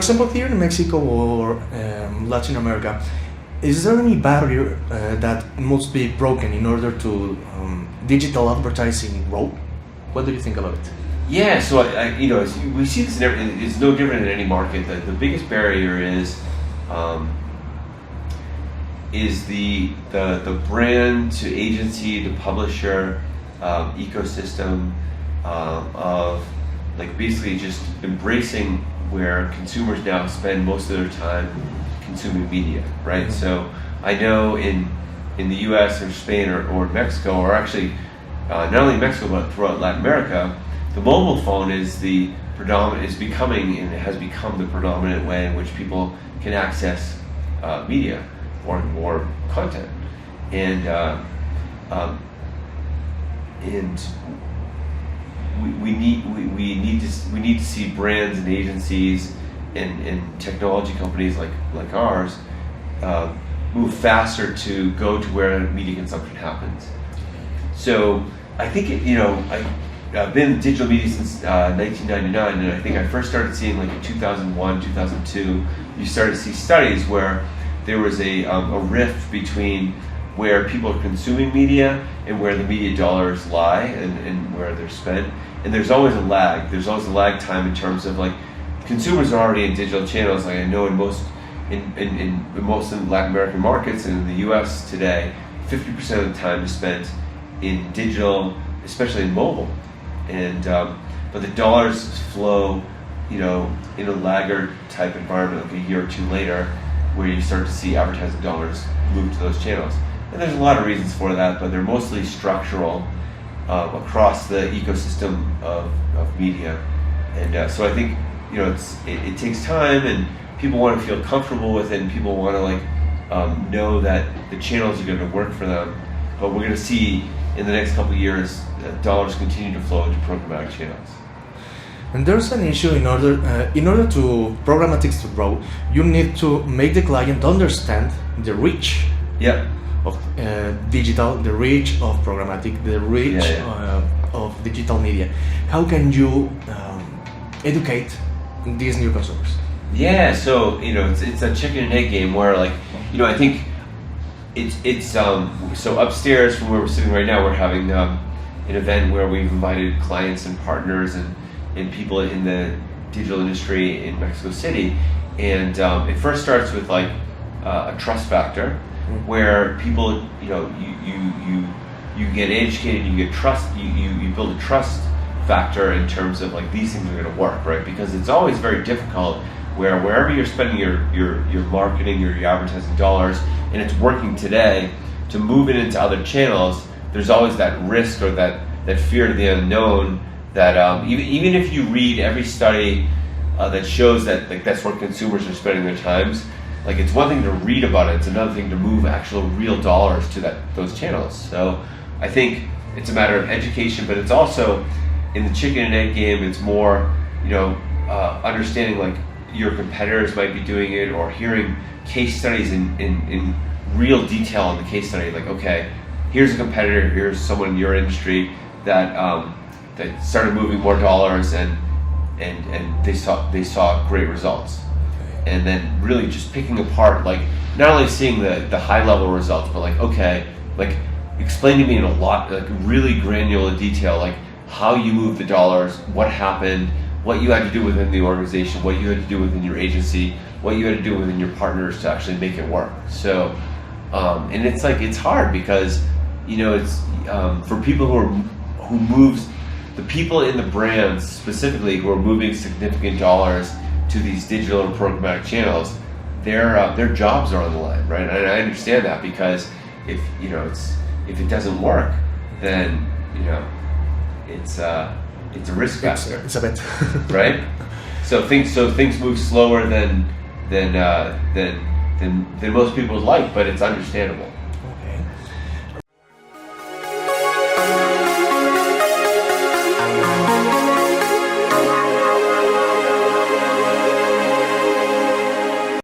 example, here in Mexico or Latin America, is there any barrier that must be broken in order to digital advertising grow? What do you think about it? Yeah, so we see this in it's no different in any market. The biggest barrier is the brand to agency to publisher ecosystem of like basically just embracing where consumers now spend most of their time consuming media, right? Mm-hmm. So I know in the U.S. or Spain or Mexico, or actually not only Mexico but throughout Latin America, the mobile phone is becoming and has become the predominant way in which people can access media or content, and we need to see brands and agencies and technology companies like ours move faster to go to where media consumption happens. So I think I've been in digital media since 1999, and I think I first started seeing like in 2001, 2002, you started to see studies where there was a rift between where people are consuming media and where the media dollars lie and where they're spent. And there's always a lag. There's always a lag time in terms of like consumers are already in digital channels. Like I know in most Latin American markets and in the U.S. today, 50% of the time is spent in digital, especially in mobile. And but the dollars flow, in a laggard type environment, like a year or two later, where you start to see advertising dollars move to those channels. And there's a lot of reasons for that, but they're mostly structural across the ecosystem of media. And so I think it takes time, and people want to feel comfortable with it, and people want to know that the channels are going to work for them. But we're going to see in the next couple of years dollars continue to flow into programmatic channels. And there's an issue in order to programmatics to grow, you need to make the client understand the reach of digital, the reach of programmatic, the reach of digital media. How can you educate these new consumers? Yeah, so it's a chicken and egg game where I think it's so upstairs from where we're sitting right now, we're having an event where we've invited clients and partners and people in the digital industry in Mexico City, and it first starts with a trust factor, where people you get educated, you get trust, you build a trust factor in terms of these things are going to work, right? Because it's always very difficult wherever you're spending your marketing or your advertising dollars and it's working today, to move it into other channels, there's always that risk or that fear to the unknown. That even if you read every study that shows that that's where consumers are spending their times, it's one thing to read about it, it's another thing to move actual real dollars to those channels. So I think it's a matter of education, but it's also in the chicken and egg game. It's more understanding your competitors might be doing it, or hearing case studies in real detail in the case study. Okay, here's a competitor, here's someone in your industry that started moving more dollars and they saw great results. And then really just picking apart, not only seeing the high level results, but explain to me in a lot, really granular detail, how you moved the dollars, what happened, what you had to do within the organization, what you had to do within your agency, what you had to do within your partners to actually make it work. So, and it's hard because, it's for people who moves, the people in the brands specifically who are moving significant dollars to these digital and programmatic channels, their jobs are on the line, right? And I understand that, because if it doesn't work, then it's a risk factor. It's a bet, right? So things move slower than most people would like, but it's understandable.